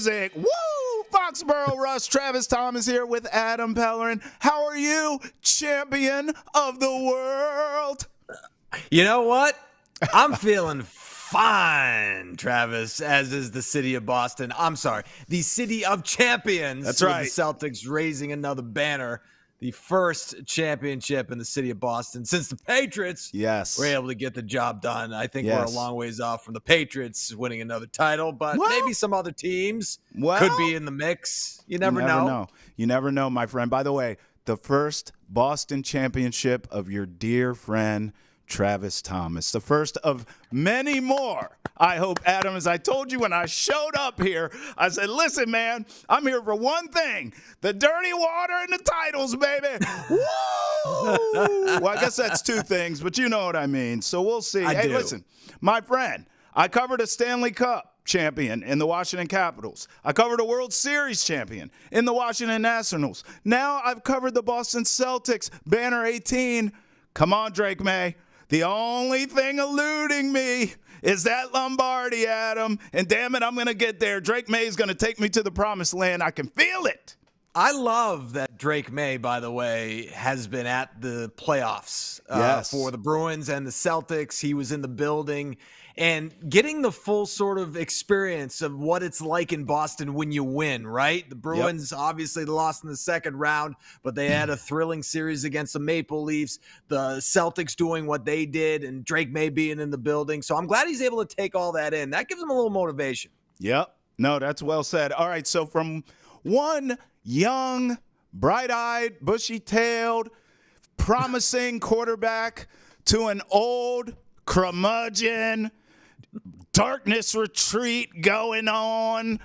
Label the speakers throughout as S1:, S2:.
S1: music. Woo! Foxboro Rush, Travis Thomas here with Adam Pellerin. How are you, champion of the world?
S2: You know what? I'm feeling fine, Travis, as is the city of Boston. I'm sorry, the city of champions.
S1: That's right.
S2: With the Celtics raising another banner. The first championship in the city of Boston since the Patriots were able to get the job done. I think we're a long ways off from the Patriots winning another title, but maybe some other teams could be in the mix. You never know.
S1: You never know, my friend. By the way, the first Boston championship of your dear friend Travis Thomas. The first of many more. I hope, Adam, as I told you when I showed up here, I said, listen, man, I'm here for one thing. The dirty water and the titles, baby. Woo! Well, I guess that's two things, but you know what I mean. So we'll see. Hey, listen, my friend, I covered a Stanley Cup champion in the Washington Capitals. I covered a World Series champion in the Washington Nationals. Now I've covered the Boston Celtics, banner 18. Come on, Drake May. The only thing eluding me is that Lombardi, Adam. And damn it, I'm going to get there. Drake May is going to take me to the promised land. I can feel it.
S2: I love that Drake May, by the way, has been at the playoffs for the Bruins and the Celtics. He was in the building and getting the full sort of experience of what it's like in Boston when you win, right? The Bruins obviously lost in the second round, but they had a thrilling series against the Maple Leafs. The Celtics doing what they did and Drake May being in the building. So I'm glad he's able to take all that in. That gives him a little motivation.
S1: Yep. No, that's well said. All right, so from one young, bright-eyed, bushy-tailed, promising quarterback to an old curmudgeon, darkness retreat going on,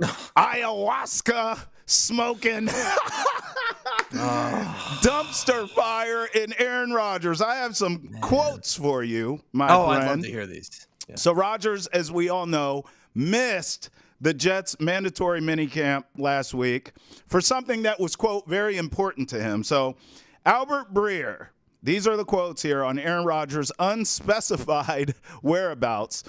S1: ayahuasca smoking, dumpster fire in Aaron Rodgers. I have some quotes for you, my friend.
S2: I'd love to hear these. Yeah.
S1: So Rodgers, as we all know, missed the Jets' mandatory minicamp last week for something that was, quote, very important to him. So Albert Breer, these are the quotes here on Aaron Rodgers' unspecified whereabouts.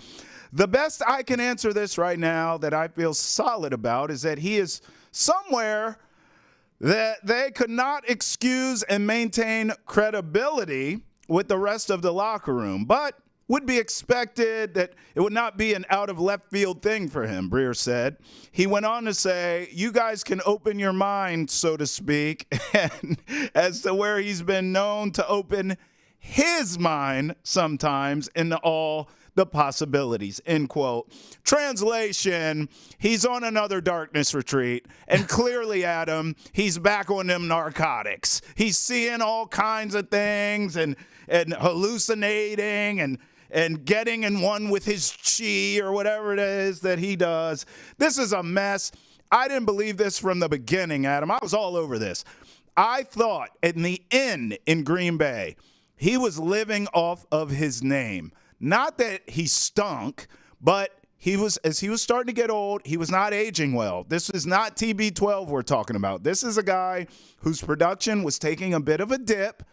S1: The best I can answer this right now that I feel solid about is that he is somewhere that they could not excuse and maintain credibility with the rest of the locker room, but would be expected that it would not be an out-of-left-field thing for him, Breer said. He went on to say, you guys can open your mind, so to speak, and as to where he's been known to open his mind sometimes into all the possibilities, end quote. Translation, he's on another darkness retreat, and clearly, Adam, he's back on them narcotics. He's seeing all kinds of things and hallucinating and getting in one with his chi or whatever it is that he does. This is a mess. I didn't believe this from the beginning, Adam. I was all over this. I thought in the end in Green Bay, he was living off of his name. Not that he stunk, but as he was starting to get old, he was not aging well. This is not TB12 we're talking about. This is a guy whose production was taking a bit of a dip,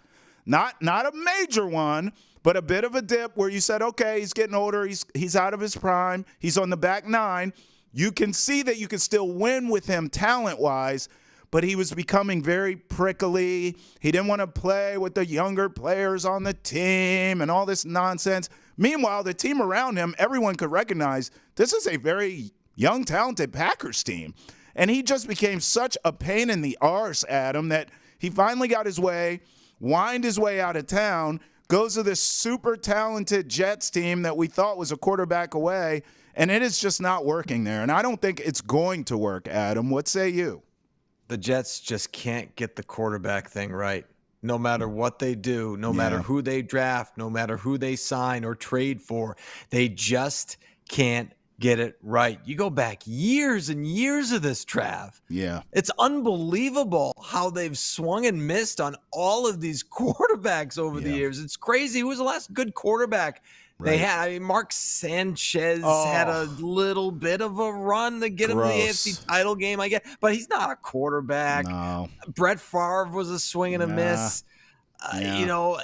S1: not a major one, but a bit of a dip where you said, okay, he's getting older, he's out of his prime, he's on the back nine. You can see that you can still win with him talent-wise, but he was becoming very prickly. He didn't want to play with the younger players on the team and all this nonsense. Meanwhile, the team around him, everyone could recognize this is a very young, talented Packers team. And he just became such a pain in the arse, Adam, that he finally got his way, whined his way out of town, goes to this super talented Jets team that we thought was a quarterback away, and it is just not working there. And I don't think it's going to work, Adam. What say you?
S2: The Jets just can't get the quarterback thing right. No matter what they do, no matter who they draft, no matter who they sign or trade for, they just can't get it right. You go back years and years of this, Trav.
S1: Yeah.
S2: It's unbelievable how they've swung and missed on all of these quarterbacks over the years. It's crazy. Who was the last good quarterback they had? I mean, Mark Sanchez had a little bit of a run to get him to the AFC title game, I guess, but he's not a quarterback.
S1: No.
S2: Brett Favre was a swing and a miss. You know,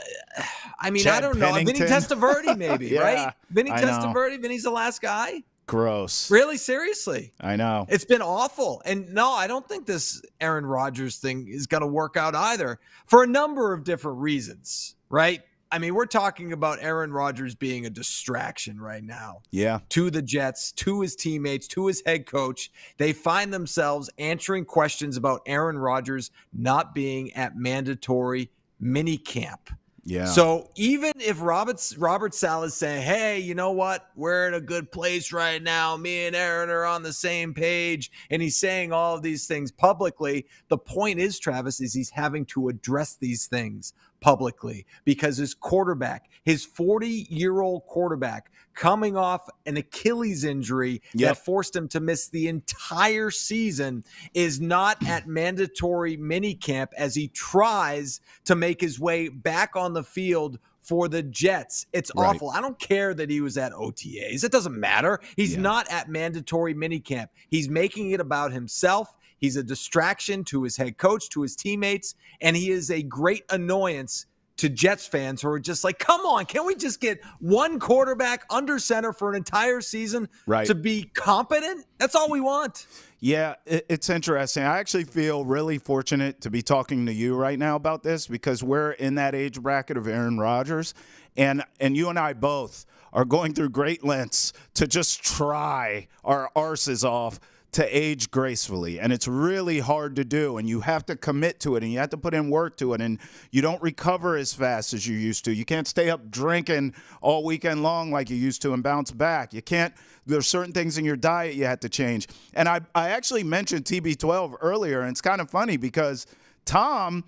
S2: I mean,
S1: Chad
S2: I don't know. Vinny
S1: Pennington.
S2: Testaverde, maybe, right? Vinny Testaverde, Vinny's the last guy.
S1: Gross.
S2: Really? Seriously?
S1: I know.
S2: It's been awful. And no, I don't think this Aaron Rodgers thing is going to work out either for a number of different reasons, right? I mean, we're talking about Aaron Rodgers being a distraction right now.
S1: Yeah.
S2: To the Jets, to his teammates, to his head coach. They find themselves answering questions about Aaron Rodgers not being at mandatory minicamp.
S1: Yeah.
S2: So even if Robert Saleh is saying, hey, you know what? We're in a good place right now. Me and Aaron are on the same page. And he's saying all of these things publicly. The point is, Travis, is he's having to address these things publicly because his quarterback, his 40-year-old quarterback, coming off an Achilles injury that forced him to miss the entire season, is not at mandatory minicamp as he tries to make his way back on the field for the Jets. It's awful. I don't care that he was at OTAs. It doesn't matter. He's not at mandatory minicamp. He's making it about himself. He's a distraction to his head coach, to his teammates, and he is a great annoyance to Jets fans who are just like, come on, can we just get one quarterback under center for an entire season to be competent? That's all we want.
S1: Yeah, it's interesting. I actually feel really fortunate to be talking to you right now about this because we're in that age bracket of Aaron Rodgers, and you and I both are going through great lengths to just try our arses off to age gracefully, and it's really hard to do, and you have to commit to it, and you have to put in work to it, and you don't recover as fast as you used to. You can't stay up drinking all weekend long like you used to and bounce back. You can't. There's certain things in your diet you have to change. And I actually mentioned TB12 earlier, and it's kind of funny because Tom,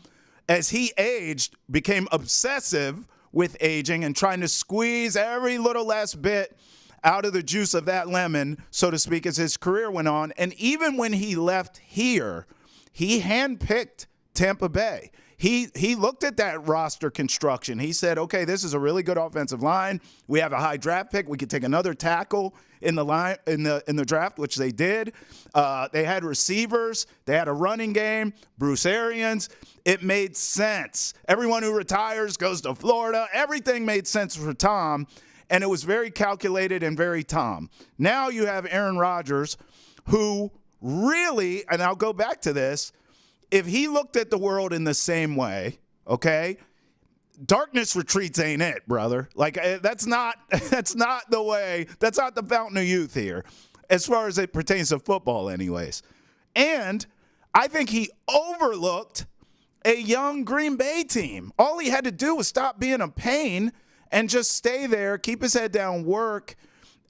S1: as he aged, became obsessive with aging and trying to squeeze every little last bit out of the juice of that lemon, so to speak, as his career went on. And even when he left here, he handpicked Tampa Bay. He looked at that roster construction. He said, okay, this is a really good offensive line. We have a high draft pick. We could take another tackle in the line in the draft, which they did. They had receivers. They had a running game. Bruce Arians. It made sense. Everyone who retires goes to Florida. Everything made sense for Tom. And it was very calculated and very Tom. Now you have Aaron Rodgers, who really, and I'll go back to this, if he looked at the world in the same way, okay, darkness retreats ain't it, brother. Like, that's not the way, that's not the fountain of youth here, as far as it pertains to football anyways. And I think he overlooked a young Green Bay team. All he had to do was stop being a pain and just stay there, keep his head down, work,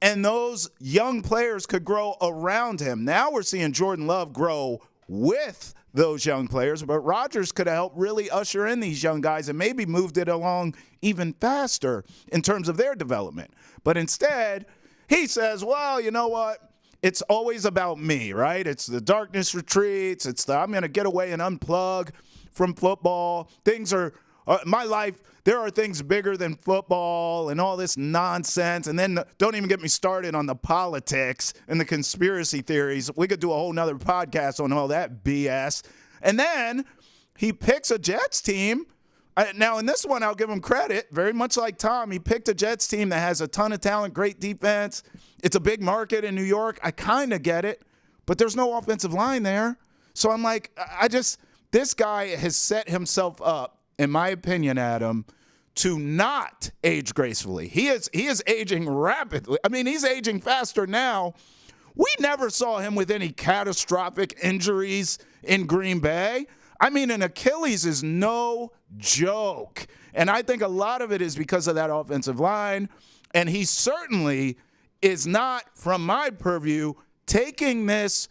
S1: and those young players could grow around him. Now we're seeing Jordan Love grow with those young players, but Rodgers could have helped really usher in these young guys and maybe moved it along even faster in terms of their development. But instead, he says, well, you know what? It's always about me, right? It's the darkness retreats. It's the I'm going to get away and unplug from football. Things are my life, there are things bigger than football and all this nonsense. And then don't even get me started on the politics and the conspiracy theories. We could do a whole nother podcast on all that BS. And then he picks a Jets team. Now, in this one, I'll give him credit. Very much like Tom, he picked a Jets team that has a ton of talent, great defense. It's a big market in New York. I kind of get it. But there's no offensive line there. So I'm like, this guy has set himself up, in my opinion, Adam, to not age gracefully. He is aging rapidly. I mean, he's aging faster now. We never saw him with any catastrophic injuries in Green Bay. I mean, an Achilles is no joke. And I think a lot of it is because of that offensive line. And he certainly is not, from my purview, taking this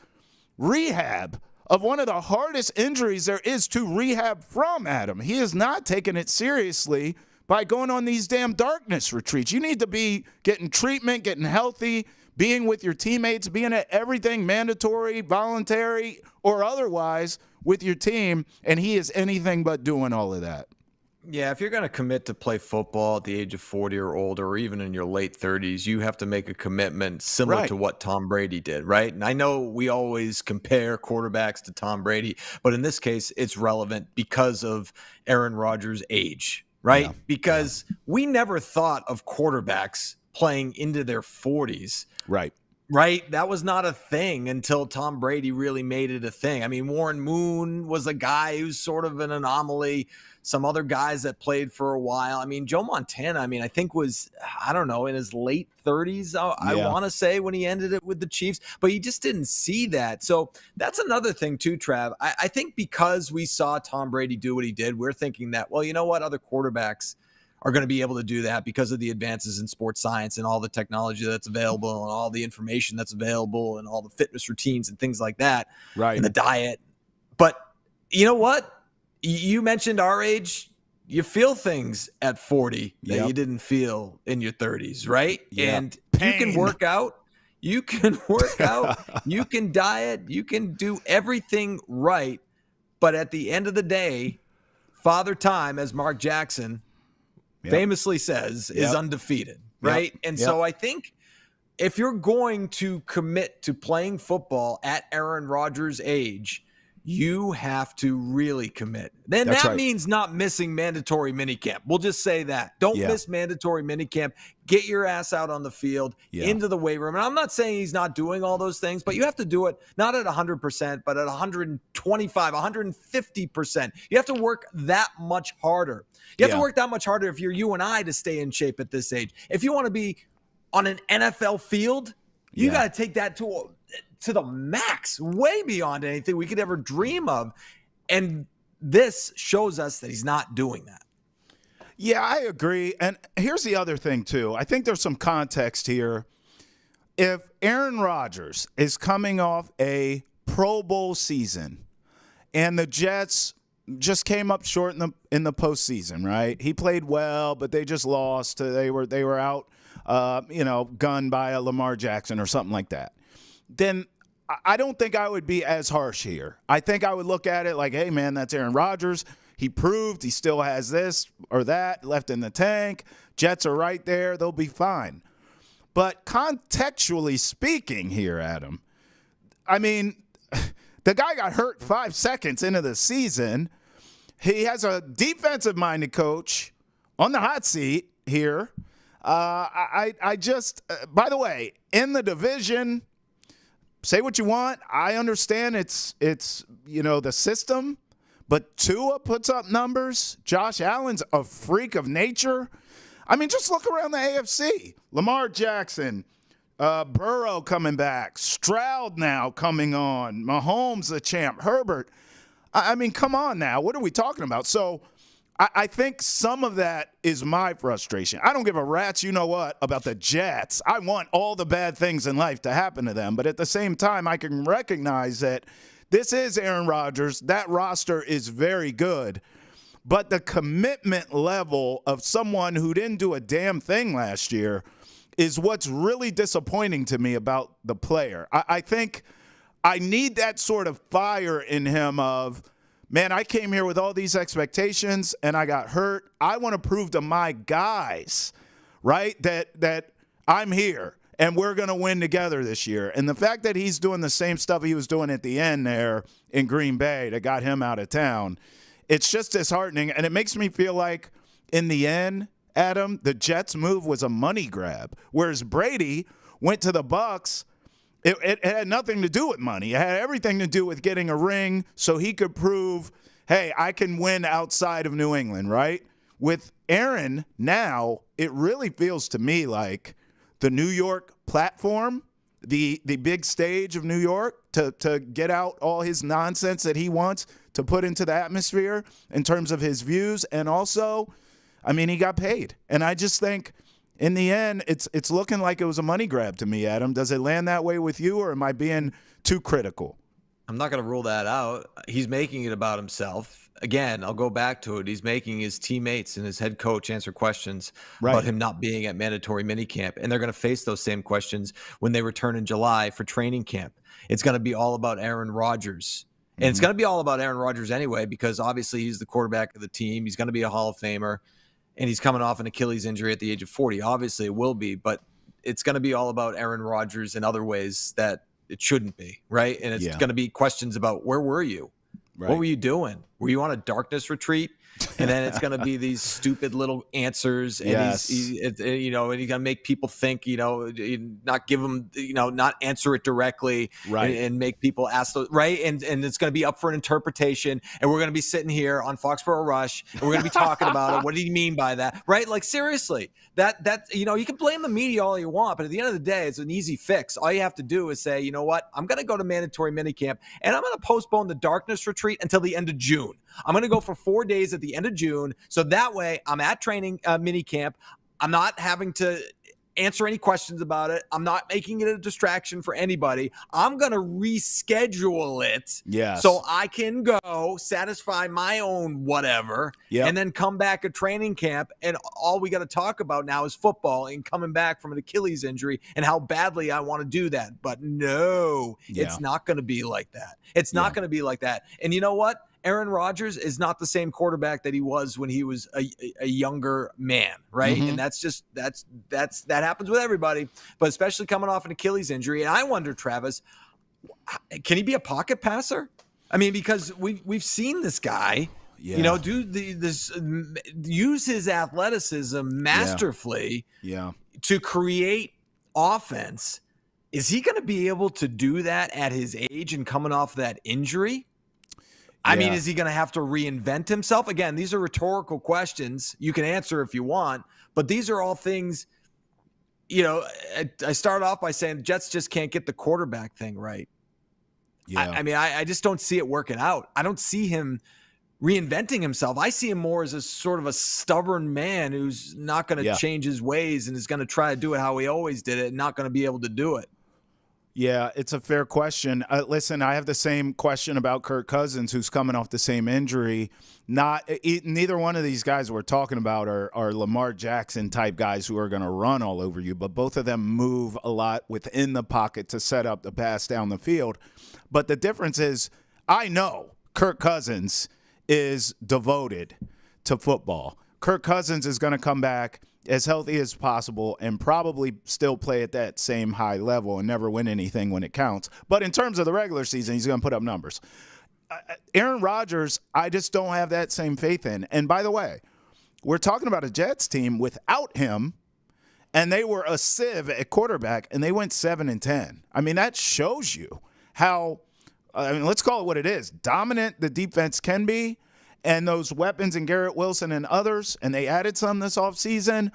S1: rehab of one of the hardest injuries there is to rehab from, Adam. He is not taking it seriously by going on these damn darkness retreats. You need to be getting treatment, getting healthy, being with your teammates, being at everything mandatory, voluntary, or otherwise with your team, and he is anything but doing all of that.
S2: Yeah, if you're going to commit to play football at the age of 40 or older, or even in your late 30s, you have to make a commitment similar to what Tom Brady did, right? And I know we always compare quarterbacks to Tom Brady, but in this case, it's relevant because of Aaron Rodgers' age, right? Yeah. Because we never thought of quarterbacks playing into their 40s.
S1: Right.
S2: Right? That was not a thing until Tom Brady really made it a thing. I mean, Warren Moon was a guy who's sort of an anomaly. Some other guys that played for a while. I mean, Joe Montana, I think was, I don't know, in his late 30s, I want to say, when he ended it with the Chiefs. But you just didn't see that. So that's another thing too, Trav. I think because we saw Tom Brady do what he did, we're thinking that, well, you know what? Other quarterbacks are going to be able to do that because of the advances in sports science and all the technology that's available and all the information that's available and all the fitness routines and things like that.
S1: Right.
S2: And the diet. But you know what? You mentioned our age. You feel things at 40 that you didn't feel in your 30s, right?
S1: Yep.
S2: And
S1: Pain.
S2: you can work out. You can diet. You can do everything right. But at the end of the day, Father Time, as Mark Jackson famously says, is undefeated, right? And so I think if you're going to commit to playing football at Aaron Rodgers' age, you have to really commit. Then
S1: That's
S2: that
S1: right.
S2: means not missing mandatory minicamp. We'll just say that. Don't miss mandatory minicamp. Get your ass out on the field, into the weight room. And I'm not saying he's not doing all those things, but you have to do it not at 100%, but at 125, 150%. You have to work that much harder. You have to work that much harder if you're you and I to stay in shape at this age. If you want to be on an NFL field, you got to take that to the max, way beyond anything we could ever dream of. And this shows us that he's not doing that.
S1: Yeah, I agree. And here's the other thing, too. I think there's some context here. If Aaron Rodgers is coming off a Pro Bowl season and the Jets just came up short in the postseason, right? He played well, but they just lost. They were out, gunned by a Lamar Jackson or something like that. Then I don't think I would be as harsh here. I think I would look at it like, hey, man, that's Aaron Rodgers. He proved he still has this or that left in the tank. Jets are right there. They'll be fine. But contextually speaking here, Adam, I mean, the guy got hurt 5 seconds into the season. He has a defensive-minded coach on the hot seat here. I just, by the way, in the division, say what you want. I understand it's the system, but Tua puts up numbers. Josh Allen's a freak of nature. I mean, just look around the AFC. Lamar Jackson, Burrow coming back, Stroud now coming on, Mahomes the champ, Herbert. I mean, come on now. What are we talking about? So I think some of that is my frustration. I don't give a rat's you-know-what about the Jets. I want all the bad things in life to happen to them. But at the same time, I can recognize that this is Aaron Rodgers. That roster is very good. But the commitment level of someone who didn't do a damn thing last year is what's really disappointing to me about the player. I think I need that sort of fire in him of, man, I came here with all these expectations and I got hurt. I want to prove to my guys, right, that I'm here and we're going to win together this year. And the fact that he's doing the same stuff he was doing at the end there in Green Bay that got him out of town, it's just disheartening. And it makes me feel like in the end, Adam, the Jets move was a money grab, whereas Brady went to the Bucs. It had nothing to do with money. It had everything to do with getting a ring so he could prove, hey, I can win outside of New England, right? With Aaron now, it really feels to me like the New York platform, the big stage of New York to get out all his nonsense that he wants to put into the atmosphere in terms of his views. And also, I mean, he got paid. And I just think in the end, it's looking like it was a money grab to me, Adam. Does it land that way with you, or am I being too critical?
S2: I'm not going to rule that out. He's making it about himself. Again, I'll go back to it. He's making his teammates and his head coach answer questions about him not being at mandatory minicamp. And they're going to face those same questions when they return in July for training camp. It's going to be all about Aaron Rodgers. And it's going to be all about Aaron Rodgers anyway, because obviously he's the quarterback of the team. He's going to be a Hall of Famer. And he's coming off an Achilles injury at the age of 40. Obviously, it will be, but it's going to be all about Aaron Rodgers in other ways that it shouldn't be, right? And it's going to be questions about, where were you? Right. What were you doing? Were you on a darkness retreat? And then it's going to be these stupid little answers. And and you're going to make people think, not give them, not answer it directly,
S1: right,
S2: and make people ask those, right. And it's going to be up for an interpretation. And we're going to be sitting here on Foxboro Rush and we're going to be talking about it. What do you mean by that? Right. Like, seriously, that, you can blame the media all you want, but at the end of the day, it's an easy fix. All you have to do is say, you know what, I'm going to go to mandatory minicamp and I'm going to postpone the darkness retreat until the end of June. I'm going to go for 4 days at the end of June. So that way I'm at training minicamp. I'm not having to answer any questions about it. I'm not making it a distraction for anybody. I'm going to reschedule it so I can go satisfy my own whatever and then come back at training camp. And all we got to talk about now is football and coming back from an Achilles injury and how badly I want to do that. But no, it's not going to be like that. It's not going to be like that. And you know what? Aaron Rodgers is not the same quarterback that he was when he was a younger man, right? And that happens with everybody, but especially coming off an Achilles injury. And I wonder, Travis, can he be a pocket passer? I mean, because we've seen this guy, do use his athleticism masterfully to create offense. Is he going to be able to do that at his age and coming off that injury? I mean, is he going to have to reinvent himself? Again, these are rhetorical questions. You can answer if you want, but these are all things, I started off by saying the Jets just can't get the quarterback thing right. I just don't see it working out. I don't see him reinventing himself. I see him more as a sort of a stubborn man who's not going to change his ways and is going to try to do it how he always did it and not going to be able to do it.
S1: Yeah, it's a fair question. Listen, I have the same question about Kirk Cousins, who's coming off the same injury. Neither one of these guys we're talking about are Lamar Jackson type guys who are going to run all over you, but both of them move a lot within the pocket to set up the pass down the field. But the difference is, I know Kirk Cousins is devoted to football. Kirk Cousins is going to come back as healthy as possible and probably still play at that same high level and never win anything when it counts. But in terms of the regular season, he's going to put up numbers. Aaron Rodgers, I just don't have that same faith in. And by the way, we're talking about a Jets team without him, and they were a sieve at quarterback, and they went 7-10. I mean, that shows you how, let's call it what it is, dominant the defense can be. And those weapons in Garrett Wilson and others, and they added some this offseason,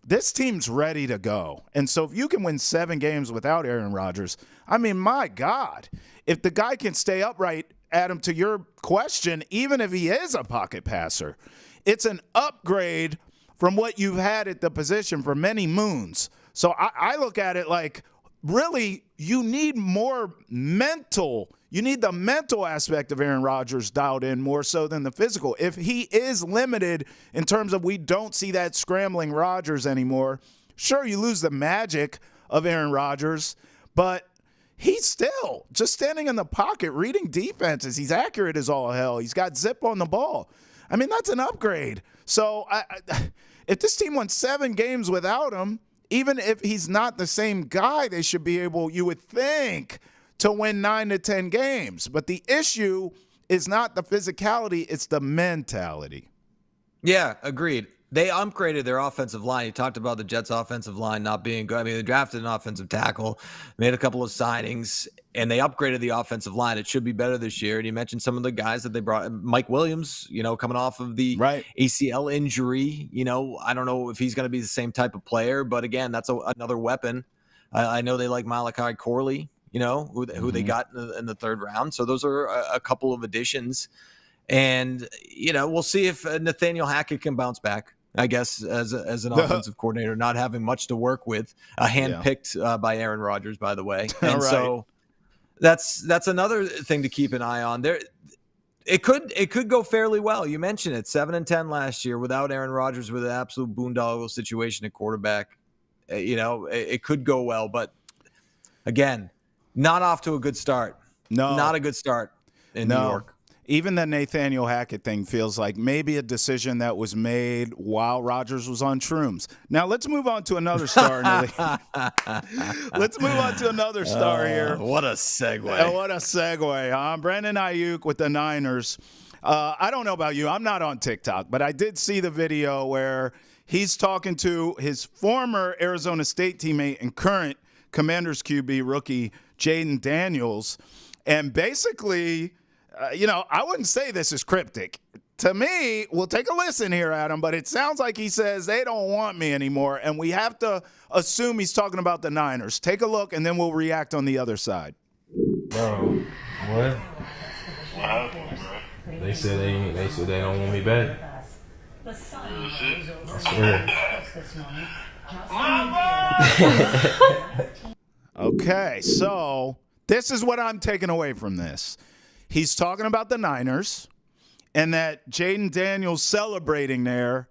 S1: this team's ready to go. And so if you can win 7 games without Aaron Rodgers, I mean, my God, if the guy can stay upright, Adam, to your question, even if he is a pocket passer, it's an upgrade from what you've had at the position for many moons. So I look at it like, really, you need more mental. You need the mental aspect of Aaron Rodgers dialed in more so than the physical. If he is limited in terms of we don't see that scrambling Rodgers anymore, sure, you lose the magic of Aaron Rodgers, but he's still just standing in the pocket, reading defenses. He's accurate as all hell. He's got zip on the ball. I mean, that's an upgrade. So if this team won 7 games without him, even if he's not the same guy, they should be able, you would think, to win 9 to 10 games. But the issue is not the physicality, it's the mentality.
S2: Yeah, agreed. They upgraded their offensive line. You talked about the Jets' offensive line not being good. I mean, they drafted an offensive tackle, made a couple of signings, and they upgraded the offensive line. It should be better this year. And you mentioned some of the guys that they brought. Mike Williams, coming off of the ACL injury. I don't know if he's going to be the same type of player, but again, that's another weapon. I know they like Malachi Corley, who they got in the 3rd round. So those are a couple of additions. And, we'll see if Nathaniel Hackett can bounce back, I guess, as an offensive coordinator, not having much to work with, handpicked by Aaron Rodgers, by the way. And so that's another thing to keep an eye on. It could go fairly well. You mentioned it, 7-10 last year without Aaron Rodgers, with an absolute boondoggle situation at quarterback. It could go well, but again, not off to a good start. No, not a good start in New York.
S1: Even the Nathaniel Hackett thing feels like maybe a decision that was made while Rodgers was on shrooms. Now, let's move on to another star. Let's move on to another star here.
S2: What a segue.
S1: What a segue. Brandon Ayuk with the Niners. I don't know about you. I'm not on TikTok, but I did see the video where he's talking to his former Arizona State teammate and current Commanders QB rookie, Jaden Daniels. And basically, I wouldn't say this is cryptic. To me, we'll take a listen here, Adam, but it sounds like he says they don't want me anymore, and we have to assume he's talking about the Niners. Take a look, and then we'll react on the other side.
S3: Bro, what?
S4: What happened, bro?
S3: They said they don't want me back. I swear.
S1: Okay, so this is what I'm taking away from this. He's talking about the Niners, and that Jaden Daniels celebrating there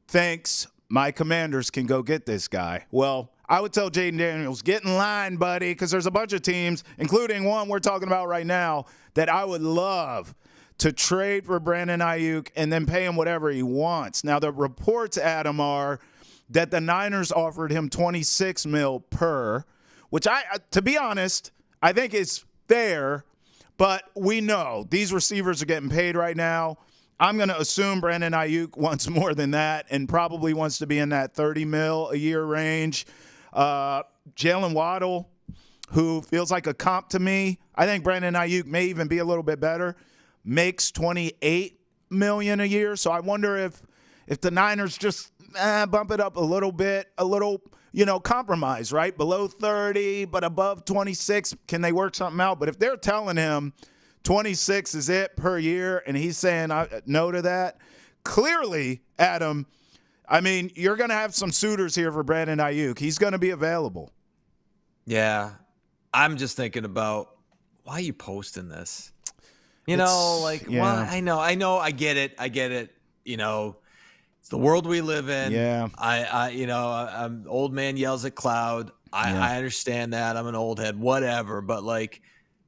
S1: thinks my Commanders can go get this guy. Well, I would tell Jaden Daniels, get in line, buddy, because there's a bunch of teams, including one we're talking about right now, that I would love to trade for Brandon Ayuk and then pay him whatever he wants. Now, the reports, Adam, are that the Niners offered him $26 million per, which to be honest, I think is fair. But we know these receivers are getting paid right now. I'm going to assume Brandon Ayuk wants more than that and probably wants to be in that $30 million a year range. Jalen Waddle, who feels like a comp to me, I think Brandon Ayuk may even be a little bit better, makes $28 million a year. So I wonder if the Niners just bump it up a little bit, compromise, right? Below 30, but above 26, can they work something out? But if they're telling him 26 is it per year and he's saying no to that, clearly, Adam, I mean, you're going to have some suitors here for Brandon Ayuk. He's going to be available.
S2: Yeah. I'm just thinking about, why are you posting this? Well, I know, I get it. It's the world we live in.
S1: Yeah.
S2: I'm old man yells at cloud. I understand that. I'm an old head, whatever. But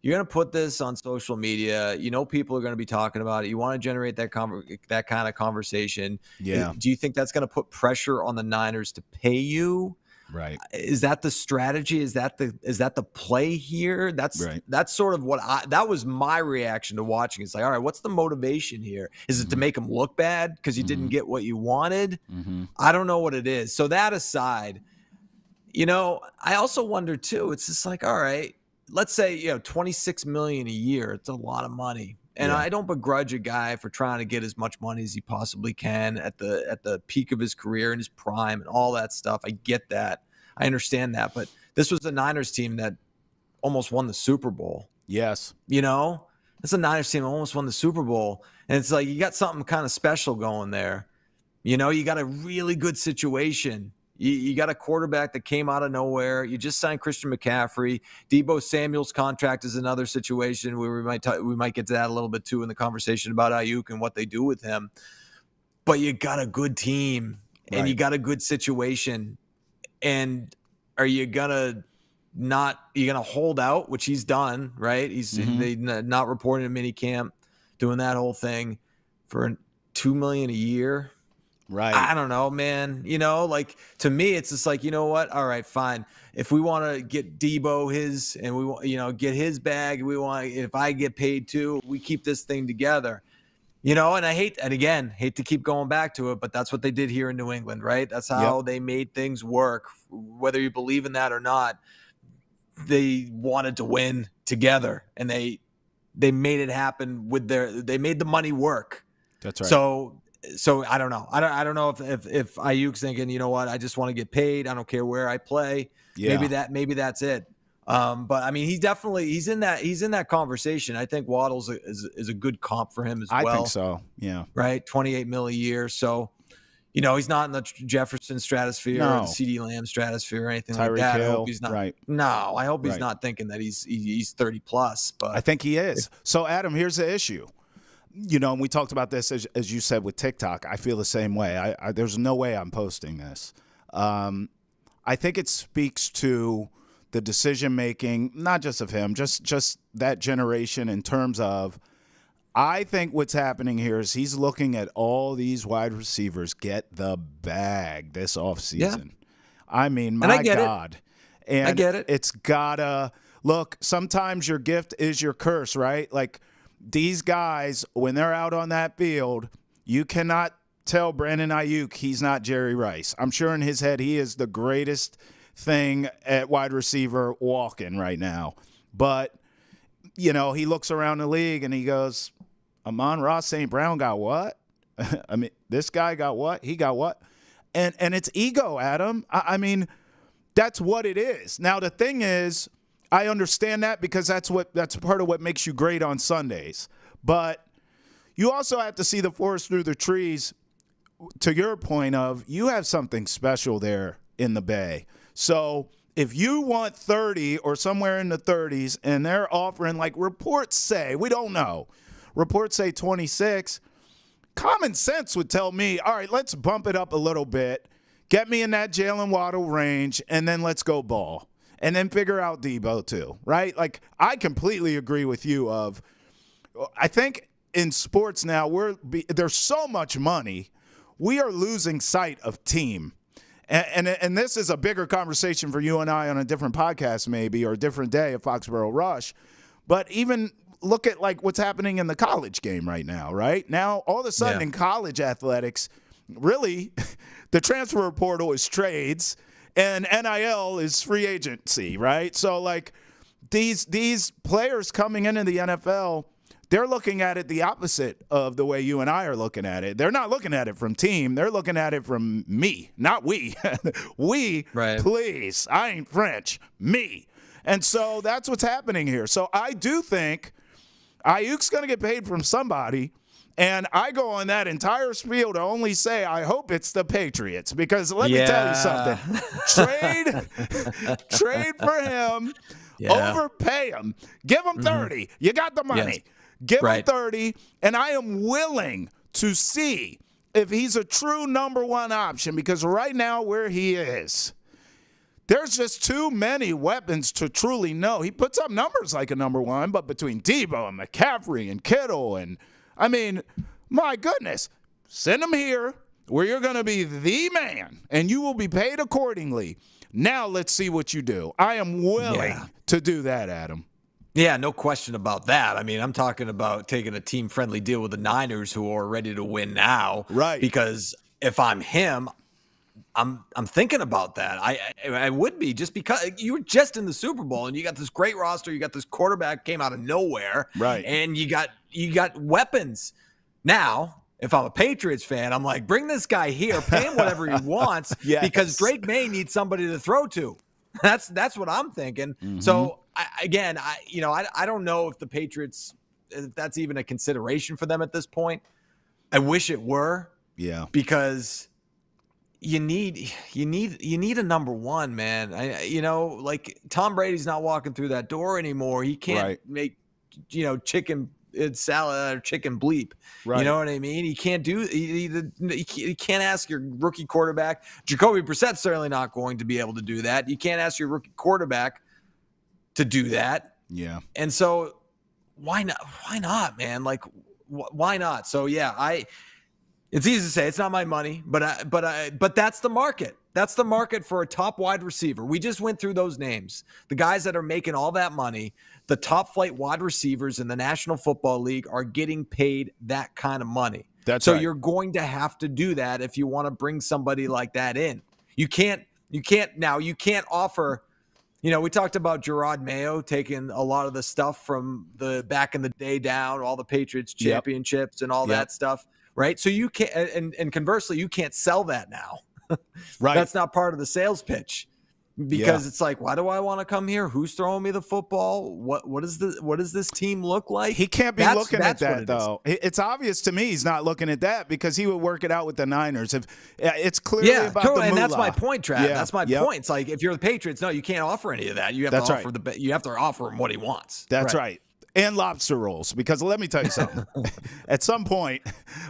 S2: you're going to put this on social media. People are going to be talking about it. You want to generate that kind of conversation.
S1: Yeah.
S2: Do you think that's going to put pressure on the Niners to pay you?
S1: Right.
S2: Is that the strategy? Is that the play here? That's sort of that was my reaction to watching. It's like, all right, what's the motivation here? Is it to make them look bad because you didn't get what you wanted?
S1: Mm-hmm.
S2: I don't know what it is. So that aside, I also wonder too, it's just like, all right, let's say, $26 million a year. It's a lot of money. And I don't begrudge a guy for trying to get as much money as he possibly can at the peak of his career and his prime and all that stuff. I get that. I understand that. But this was the Niners team that almost won the Super Bowl.
S1: Yes.
S2: It's a Niners team that almost won the Super Bowl. And it's like you got something kind of special going there. You got a really good situation. You got a quarterback that came out of nowhere. You just signed Christian McCaffrey. Deebo Samuel's contract is another situation where we might get to that a little bit too in the conversation about Ayuk and what they do with him. But you got a good team and you got a good situation. And are you gonna hold out, which he's done, right? He's not reporting a minicamp, doing that whole thing for $2 million a year.
S1: Right.
S2: I don't know, man. To me, it's just like, you know what? All right, fine. If we want to get Deebo his and we want, get his bag, if I get paid too, we keep this thing together. And I hate to keep going back to it, but that's what they did here in New England, right? That's how they made things work. Whether you believe in that or not, they wanted to win together and they made it happen they made the money work.
S1: That's right.
S2: So I don't know. I don't know if Ayuk's thinking, you know what, I just want to get paid. I don't care where I play.
S1: Yeah.
S2: Maybe that's it. But I mean, he's in that conversation. I think Waddle's is a good comp for him as well.
S1: I think so. Yeah.
S2: Right. $28 million a year. So, he's not in the Jefferson stratosphere or the CeeDee Lamb stratosphere or anything like that.
S1: Hill,
S2: I hope he's not.
S1: Right.
S2: No, I hope he's not thinking that he's 30 plus. But
S1: I think he is. So Adam, here's the issue. And we talked about this, as you said, with TikTok. I feel the same way. There's no way I'm posting this. I think it speaks to the decision-making, not just of him, just that generation in terms of, I think what's happening here is he's looking at all these wide receivers get the bag this offseason. Yeah. I mean, my God. And
S2: I get it.
S1: It's gotta – look, sometimes your gift is your curse, right? Like – these guys, when they're out on that field, you cannot tell Brandon Ayuk he's not Jerry Rice. I'm sure in his head he is the greatest thing at wide receiver walking right now. But, he looks around the league and he goes, Amon-Ra St. Brown got what? I mean, this guy got what? He got what? And it's ego, Adam. I mean, that's what it is. Now, the thing is, I understand that because that's part of what makes you great on Sundays. But you also have to see the forest through the trees. To your point of, you have something special there in the Bay. So if you want 30 or somewhere in the 30s and they're offering, like reports say, we don't know, reports say 26, common sense would tell me, all right, let's bump it up a little bit, get me in that Jalen Waddle range, and then let's go ball. And then figure out Debo too, right? Like, I completely agree with you I think in sports now, there's so much money, we are losing sight of team. And this is a bigger conversation for you and I on a different podcast maybe, or a different day of Foxboro Rush. But even look at like what's happening in the college game right now, right? Now, all of a sudden in college athletics, really, the transfer portal is trades and NIL is free agency, right? So like these players coming into the NFL, they're looking at it the opposite of the way you and I are looking at it. They're not looking at it from team. They're looking at it from me, not we. We, right. Please. I ain't French. Me. And so that's what's happening here. So I do think Ayuk's going to get paid from somebody. And I go on that entire spiel to only say I hope it's the Patriots. Because let me tell you something. Trade for him. Yeah. Overpay him. Give him 30. You got the money. Yes. Give him 30, and I am willing to see if he's a true number one option, because right now where he is, there's just too many weapons to truly know. He puts up numbers like a number one, but between Debo and McCaffrey and Kittle and, I mean, my goodness, send him here where you're going to be the man, and you will be paid accordingly. Now let's see what you do. I am willing to do that, Adam.
S2: Yeah, no question about that. I mean, I'm talking about taking a team-friendly deal with the Niners, who are ready to win now.
S1: Right.
S2: Because if I'm him, I'm thinking about that. I would be, just because you were just in the Super Bowl and you got this great roster, you got this quarterback came out of nowhere,
S1: right?
S2: And you got weapons. Now, if I'm a Patriots fan, I'm like, bring this guy here, pay him whatever he wants, because Drake May needs somebody to throw to. That's what I'm thinking. Mm-hmm. So I don't know if the Patriots, if that's even a consideration for them at this point. I wish it were. Yeah. Because you need a number one, man. Like Tom Brady's not walking through that door anymore. He can't make chicken salad or chicken bleep. Right. You know what I mean? He can't do. He can't ask your rookie quarterback. Jacoby Brissett's certainly not going to be able to do that. You can't ask your rookie quarterback to do that. Yeah. And so why not? Why not, man? Like why not? So it's easy to say it's not my money, but that's the market. That's the market for a top wide receiver. We just went through those names. The guys that are making all that money, the top flight wide receivers in the National Football League are getting paid that kind of money. That's so right. You're going to have to do that if you want to bring somebody like that in. You can't offer, we talked about Gerard Mayo taking a lot of the stuff from the back in the day down, all the Patriots championships and all that stuff, right? So you can't, and conversely, you can't sell that now. Right. That's not part of the sales pitch, because it's like, why do I want to come here? Who's throwing me the football? What does this team look like?
S1: He can't be looking at that, though. It's obvious to me he's not looking at that, because he would work it out with the Niners. If it's clearly about the moolah.
S2: And that's my point, Trav. Yeah. That's my point. It's like, if you're the Patriots, no, you can't offer any of that. You have to offer you have to offer him what he wants.
S1: That's right. And lobster rolls, because let me tell you something. At some point,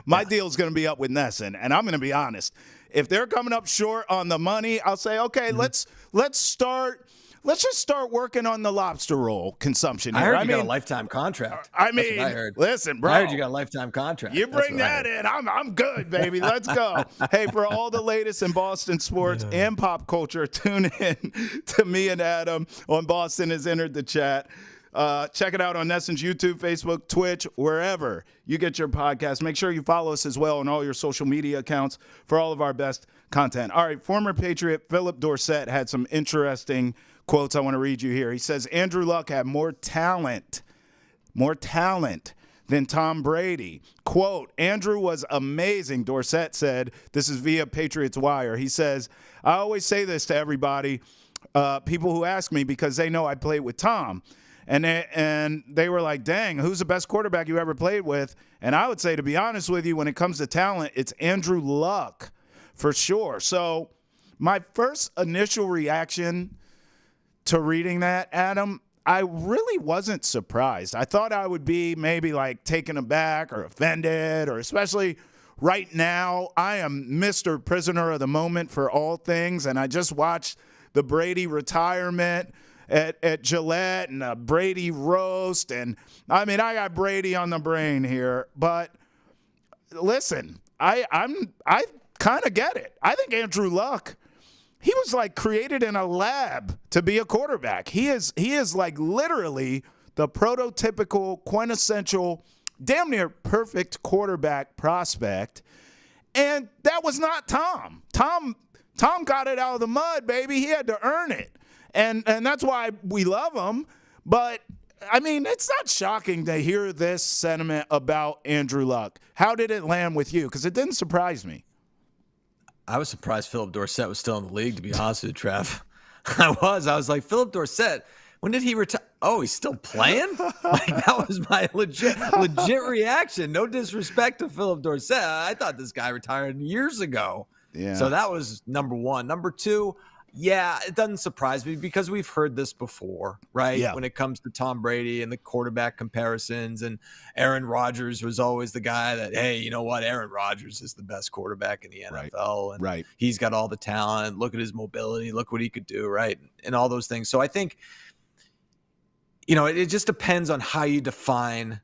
S1: my deal is going to be up with Nesson, and I'm going to be honest. If they're coming up short on the money, I'll say, okay, let's just start working on the lobster roll consumption here.
S2: I heard you got a lifetime contract.
S1: I heard. Listen, bro.
S2: I heard you got a lifetime contract.
S1: You bring that in, I'm good, baby. Let's go. Hey, for all the latest in Boston sports and pop culture, tune in to me and Adam on Boston Has Entered the Chat. Check it out on Nesson's YouTube, Facebook, Twitch, wherever you get your podcast. Make sure you follow us as well on all your social media accounts for all of our best content. All right, former Patriot Phillip Dorsett had some interesting quotes I want to read you here. He says, Andrew Luck had more talent than Tom Brady. Quote, Andrew was amazing, Dorsett said. This is via Patriots Wire. He says, I always say this to everybody, people who ask me, because they know I played with Tom. And they were like, dang, who's the best quarterback you ever played with? And I would say, to be honest with you, when it comes to talent, it's Andrew Luck for sure. So my first initial reaction to reading that, Adam, I really wasn't surprised. I thought I would be maybe like taken aback or offended, or especially right now, I am Mr. Prisoner of the Moment for all things, and I just watched the Brady retirement at Gillette and a Brady roast, and I mean, I got Brady on the brain here, but listen, I kind of get it. I think Andrew Luck, he was like created in a lab to be a quarterback. He is like literally the prototypical, quintessential, damn near perfect quarterback prospect. And that was not Tom. Tom got it out of the mud, baby. He had to earn it. And that's why we love him. But, I mean, it's not shocking to hear this sentiment about Andrew Luck. How did it land with you? Because it didn't surprise me.
S2: I was surprised Phillip Dorsett was still in the league, to be honest with you, Trev. I was like, Phillip Dorsett, when did he retire? Oh, he's still playing? Like, that was my legit reaction. No disrespect to Phillip Dorsett. I thought this guy retired years ago.
S1: Yeah.
S2: So that was number one. Number two, yeah, it doesn't surprise me because we've heard this before, right?
S1: Yeah.
S2: When it comes to Tom Brady and the quarterback comparisons, and Aaron Rodgers was always the guy that, hey, you know what? Aaron Rodgers is the best quarterback in the NFL. And he's got all the talent. Look at his mobility. Look what he could do, right? And all those things. So I think, you know, it just depends on how you define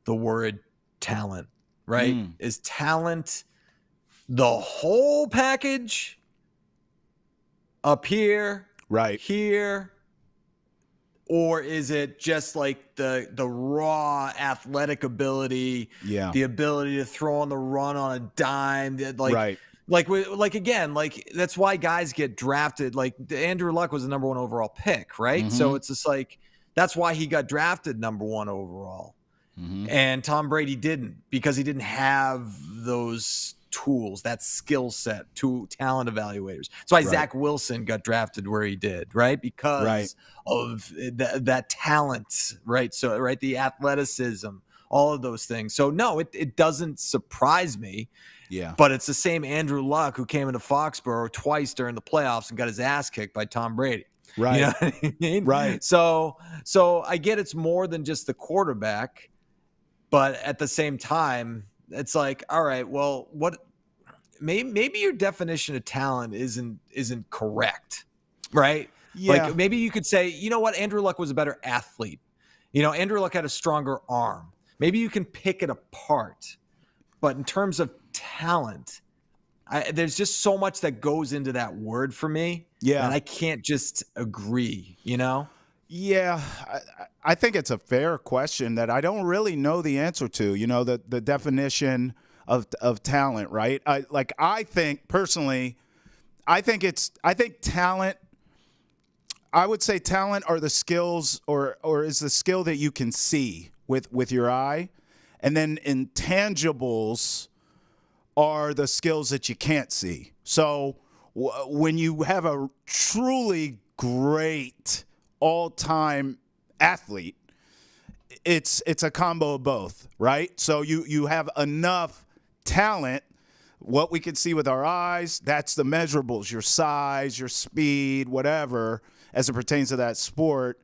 S2: the word talent, right? Is talent the whole package? Up here,
S1: right
S2: here, or is it just like the raw athletic ability, the ability to throw on the run on a dime, like again, like that's why guys get drafted. Like Andrew Luck was the number one overall pick, right? So it's just like that's why he got drafted number one overall, and Tom Brady didn't, because he didn't have those tools, that skill set, to talent evaluators. That's why Zach Wilson got drafted where he did, right? Because of that talent, right? So, right, the athleticism, all of those things. So, no, it doesn't surprise me. Yeah. But it's the same Andrew Luck who came into Foxboro twice during the playoffs and got his ass kicked by Tom Brady.
S1: Right.
S2: You know what I mean?
S1: Right.
S2: So I get it's more than just the quarterback, but at the same time, it's like, all right, well, what? Maybe your definition of talent isn't correct, right? Yeah. Like maybe you could say, you know what, Andrew Luck was a better athlete. You know, Andrew Luck had a stronger arm. Maybe you can pick it apart, but in terms of talent, there's just so much that goes into that word for me. Yeah, and I can't just agree. You know?
S1: Yeah, I think it's a fair question that I don't really know the answer to. You know, the definition of talent, right? I think personally, I think talent, I would say talent are the skills or is the skill that you can see with your eye. And then intangibles are the skills that you can't see. So when you have a truly great all-time athlete, it's a combo of both, right? So you have enough talent, what we can see with our eyes, that's the measurables, your size, your speed, whatever, as it pertains to that sport.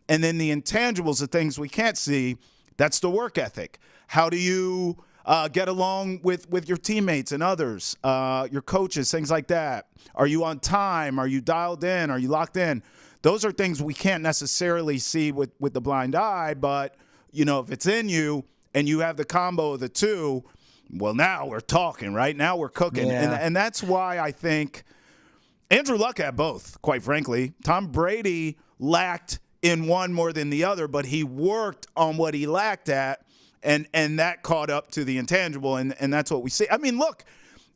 S1: And then the intangibles, the things we can't see, that's the work ethic. How do you get along with your teammates and others, your coaches, things like that? Are you on time? Are you dialed in? Are you locked in? Those are things we can't necessarily see with the blind eye, but, you know, if it's in you and you have the combo of the two, well, now we're talking, right? Now we're cooking. Yeah. And that's why I think Andrew Luck had both, quite frankly. Tom Brady lacked in one more than the other, but he worked on what he lacked at, and that caught up to the intangible, and that's what we see. I mean, look,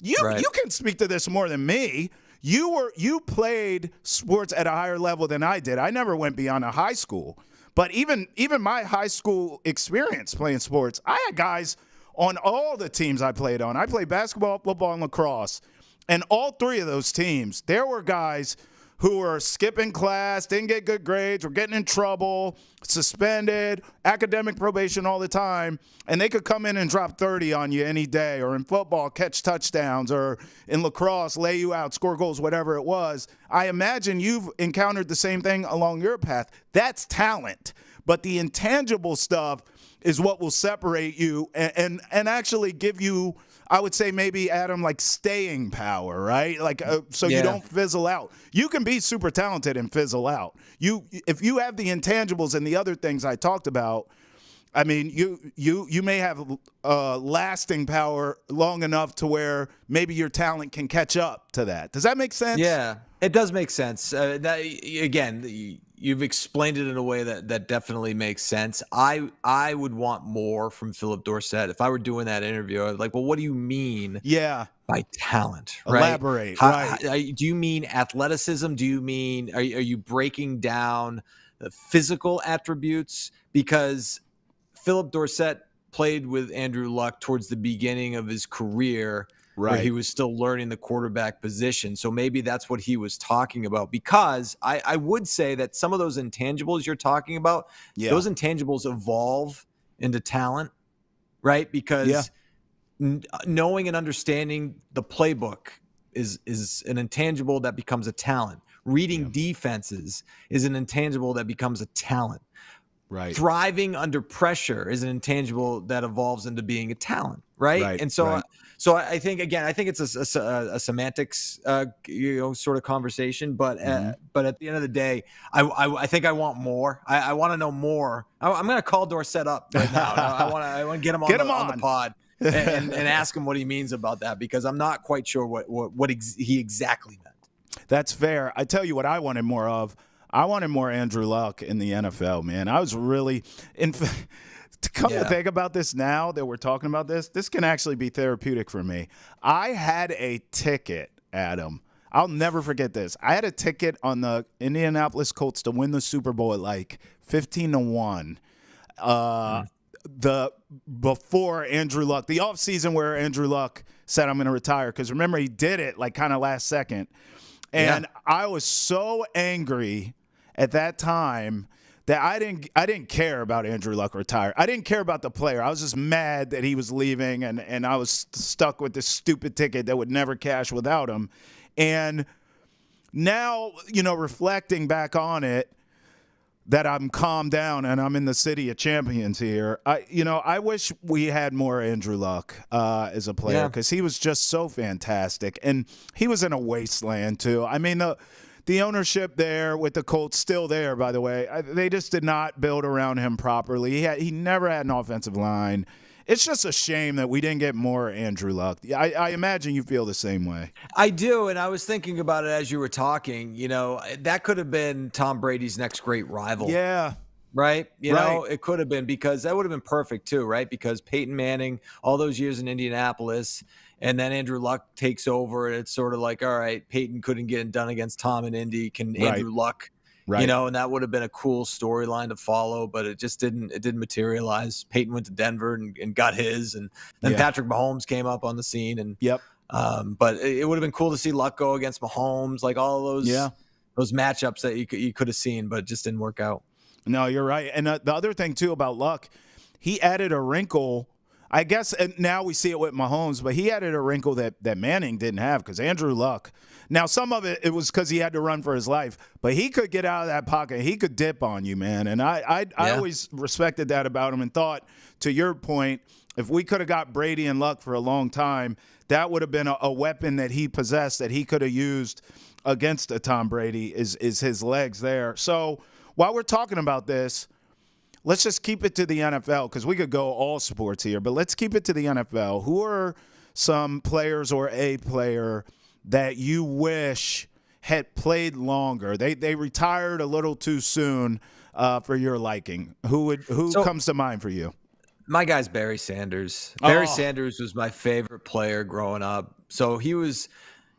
S1: you can speak to this more than me. You played sports at a higher level than I did. I never went beyond a high school. But even my high school experience playing sports, I had guys on all the teams I played on. I played basketball, football, and lacrosse. And all three of those teams, there were guys who were skipping class, didn't get good grades, were getting in trouble, suspended, academic probation all the time, and they could come in and drop 30 on you any day, or in football, catch touchdowns, or in lacrosse, lay you out, score goals, whatever it was. I imagine you've encountered the same thing along your path. That's talent. But the intangible stuff is what will separate you and actually give you, I would say maybe, Adam, like staying power, right? Like so you don't fizzle out. You can be super talented and fizzle out. If you have the intangibles and the other things I talked about, I mean, you may have lasting power long enough to where maybe your talent can catch up to that. Does that make sense?
S2: Yeah, it does make sense. Again, you've explained it in a way that definitely makes sense. I would want more from Phillip Dorsett. If I were doing that interview, I'd like, well, what do you mean by talent? Right?
S1: Elaborate.
S2: Do you mean athleticism? Do you mean, are you breaking down the physical attributes? Because Phillip Dorsett played with Andrew Luck towards the beginning of his career, where he was still learning the quarterback position. So maybe that's what he was talking about. Because I would say that some of those intangibles you're talking about, those intangibles evolve into talent, right? Because knowing and understanding the playbook is an intangible that becomes a talent. Reading defenses is an intangible that becomes a talent. Right. Thriving under pressure is an intangible that evolves into being a talent, right? And so, so I think it's a semantics, sort of conversation. But but at the end of the day, I think I want more. I want to know more. I'm going to call Dorsett up right now. I want to get him on the pod and ask him what he means about that, because I'm not quite sure what he exactly meant.
S1: That's fair. I tell you what I wanted more of. I wanted more Andrew Luck in the NFL, man. I was really to come to think about this now that we're talking about this can actually be therapeutic for me. I had a ticket, Adam. I'll never forget this. I had a ticket on the Indianapolis Colts to win the Super Bowl at like 15-1. Before Andrew Luck, the offseason where Andrew Luck said I'm going to retire, because remember he did it like kind of last second. And I was so angry at that time that I didn't care about Andrew Luck retire. I didn't care about the player. I was just mad that he was leaving, and I was stuck with this stupid ticket that would never cash without him. And now, reflecting back on it, that I'm calmed down and I'm in the city of champions here. I wish we had more Andrew Luck as a player, because he was just so fantastic, and he was in a wasteland too. I mean, the ownership there with the Colts, still there, by the way, they just did not build around him properly. He never had an offensive line. It's just a shame that we didn't get more Andrew Luck. I imagine you feel the same way.
S2: I do, and I was thinking about it as you were talking. That could have been Tom Brady's next great rival.
S1: Yeah.
S2: Right? It could have been, because that would have been perfect too, right? Because Peyton Manning, all those years in Indianapolis, and then Andrew Luck takes over, and it's sort of like, all right, Peyton couldn't get it done against Tom in Indy. Can Andrew Luck? Right. And that would have been a cool storyline to follow, but it just didn't materialize. Peyton went to Denver and got his, and then Patrick Mahomes came up on the scene, and but it would have been cool to see Luck go against Mahomes, like all of those matchups that you could have seen, but it just didn't work out.
S1: No, you're right. And the other thing too about Luck, he added a wrinkle, I guess, and now we see it with Mahomes, but he added a wrinkle that Manning didn't have, because Andrew Luck, now some of it was because he had to run for his life, but he could get out of that pocket. He could dip on you, man. And I always respected that about him, and thought, to your point, if we could have got Brady and Luck for a long time, that would have been a weapon that he possessed that he could have used against a Tom Brady, is his legs there. So while we're talking about this, let's just keep it to the NFL, because we could go all sports here, but let's keep it to the NFL. Who are some players or a player that you wish had played longer? They retired a little too soon. for your liking? Who comes to mind for you?
S2: My guy's Barry Sanders. Barry Sanders was my favorite player growing up. So he was,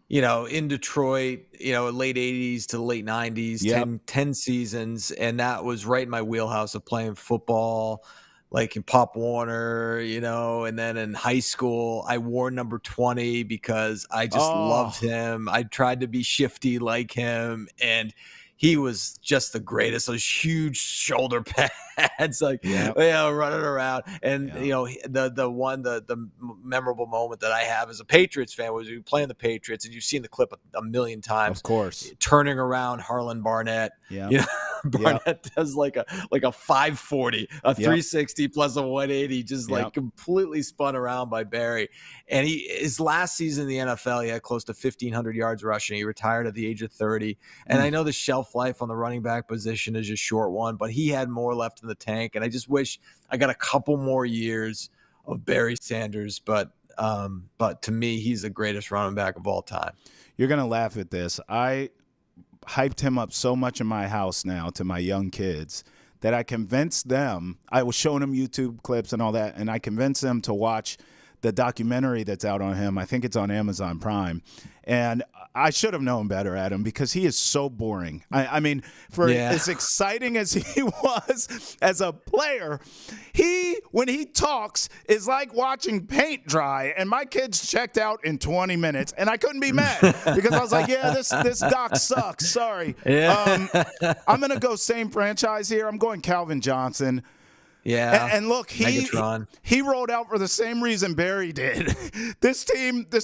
S2: in Detroit, late 80s to late 90s,
S1: Yep.
S2: 10 seasons. And that was right in my wheelhouse of playing football, like in Pop Warner, and then in high school, I wore number 20 because I just loved him. I tried to be shifty like him. And he was just the greatest. Those huge shoulder pads, running around. And the memorable moment that I have as a Patriots fan was you playing the Patriots, and you've seen the clip a million times.
S1: Of course,
S2: turning around Harlan Barnett.
S1: Yeah,
S2: Barnett does like a 540, a 360 plus a 180, just like completely spun around by Barry. And his last season in the NFL, he had close to 1,500 yards rushing. He retired at the age of 30. And I know the shelf life on the running back position is a short one, but he had more left in the tank. And I just wish I got a couple more years of Barry Sanders. But to me, he's the greatest running back of all time.
S1: You're going to laugh at this. I hyped him up so much in my house now to my young kids that I convinced them. I was showing them YouTube clips and all that, and I convinced them to watch the documentary that's out on him. I think it's on Amazon Prime. And I should have known better, Adam, because he is so boring. I mean, as exciting as he was as a player, when he talks, is like watching paint dry. And my kids checked out in 20 minutes, and I couldn't be mad because I was like, this doc sucks. Sorry. Yeah. I'm going to go same franchise here. I'm going Calvin Johnson.
S2: Yeah.
S1: And look, he rolled out for the same reason Barry did. This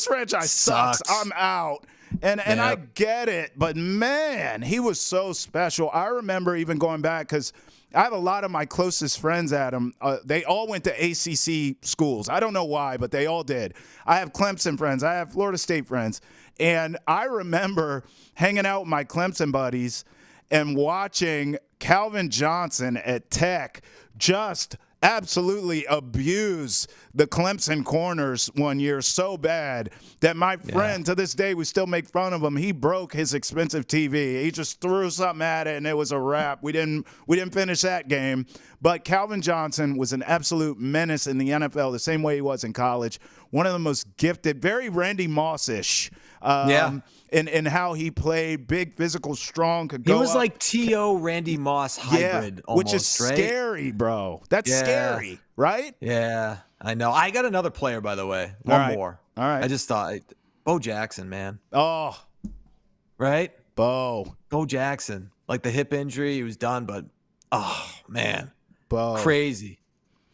S1: franchise sucks. I'm out. And I get it. But, man, he was so special. I remember even going back because I have a lot of my closest friends, Adam. They all went to ACC schools. I don't know why, but they all did. I have Clemson friends. I have Florida State friends. And I remember hanging out with my Clemson buddies and watching Calvin Johnson at Tech just absolutely abuse the Clemson corners one year so bad that my friend, to this day, we still make fun of him. He broke his expensive TV. He just threw something at it, and it was a wrap. We didn't finish that game. But Calvin Johnson was an absolute menace in the NFL the same way he was in college. One of the most gifted, very Randy Moss-ish. In how he played, big, physical, strong, could go.
S2: He was
S1: up.
S2: like T.O. Randy Moss hybrid, almost,
S1: which is scary, bro. That's scary, right?
S2: Yeah, I know. I got another player, by the way. One more.
S1: All right.
S2: I just thought, Bo Jackson, man.
S1: Oh,
S2: right,
S1: Bo
S2: Jackson. Like the hip injury, he was done, but man,
S1: Bo,
S2: crazy.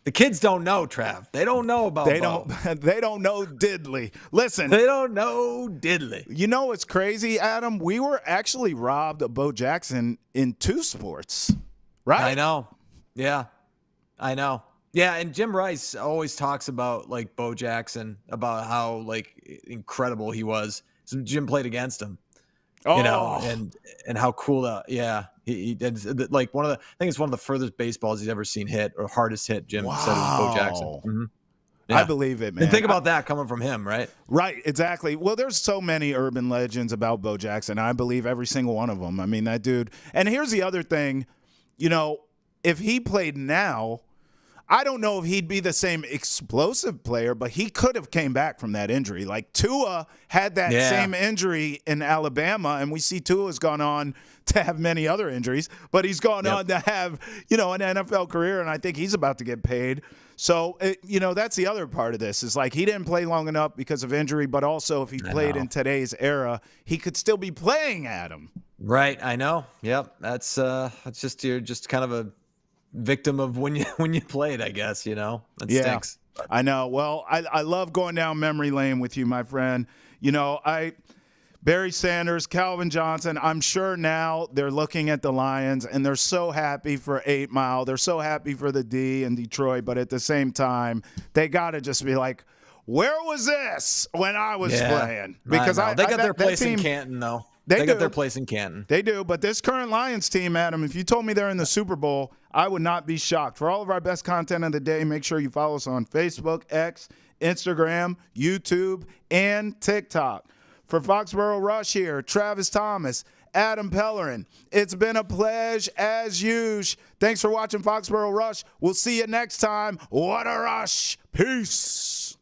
S2: The kids don't know, Trav. They don't know about Bo.
S1: They don't know diddly. Listen.
S2: They don't know diddly.
S1: You know what's crazy, Adam? We were actually robbed of Bo Jackson in 2 sports, right?
S2: I know. Yeah, I know. Yeah, and Jim Rice always talks about, like, Bo Jackson, about how, like, incredible he was. So Jim played against him. And how cool that, he did, like, I think it's one of the furthest baseballs he's ever seen hit, or hardest hit, Jim said, was Bo Jackson. Mm-hmm. Yeah.
S1: I believe it, man.
S2: And think about that coming from him, right?
S1: Right, exactly. Well, there's so many urban legends about Bo Jackson. I believe every single one of them. I mean, that dude. And here's the other thing. If he played now, I don't know if he'd be the same explosive player, but he could have came back from that injury. Like Tua had that same injury in Alabama, and we see Tua's gone on to have many other injuries, but he's gone on to have, an NFL career, and I think he's about to get paid. So, that's the other part of this is like he didn't play long enough because of injury, but also if he played in today's era, he could still be playing, Adam.
S2: Right, I know. Yep, that's just you're just kind of a victim of when you played, I guess, It stinks.
S1: I know. Well, I love going down memory lane with you, my friend. Barry Sanders, Calvin Johnson, I'm sure now they're looking at the Lions and they're so happy for 8 Mile. They're so happy for the D in Detroit, but at the same time, they got to just be like, where was this when I was playing? Because
S2: they got their place in Canton, though. They got their place in Canton.
S1: They do, but this current Lions team, Adam, if you told me they're in the Super Bowl, I would not be shocked. For all of our best content of the day, make sure you follow us on Facebook, X, Instagram, YouTube, and TikTok. For Foxboro Rush here, Travis Thomas, Adam Pellerin. It's been a pleasure as usual. Thanks for watching Foxboro Rush. We'll see you next time. What a rush. Peace.